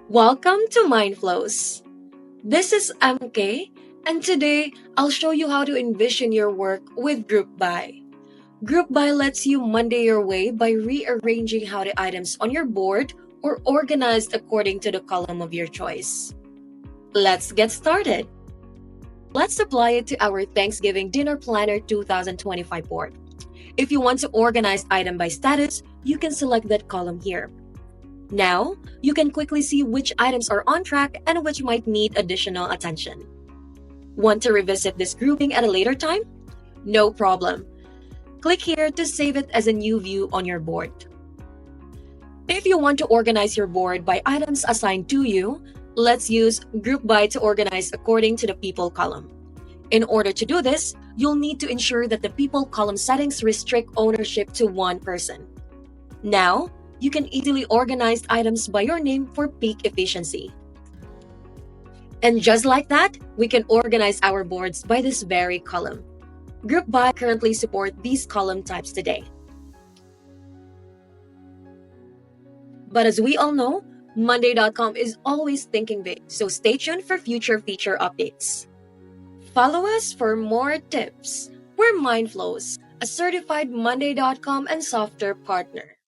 Welcome to Mindflows. This is MK, and today I'll show you how to envision your work with Group By. Group By lets you Monday your way by rearranging how the items on your board are organized according to the column of your choice. Let's get started. Let's apply it to our Thanksgiving Dinner Planner 2025 board. If you want to organize item by status, you can select that column here. Now, you can quickly see which items are on track and which might need additional attention. Want to revisit this grouping at a later time? No problem. Click here to save it as a new view on your board. If you want to organize your board by items assigned to you, let's use Group By to organize according to the People column. In order to do this, you'll need to ensure that the People column settings restrict ownership to one person. Now, you can easily organize items by your name for peak efficiency. And just like that, we can organize our boards by this very column. Group By currently support these column types today. But as we all know, Monday.com is always thinking big, so stay tuned for future feature updates. Follow us for more tips. We're Mindflows, a certified Monday.com and software partner.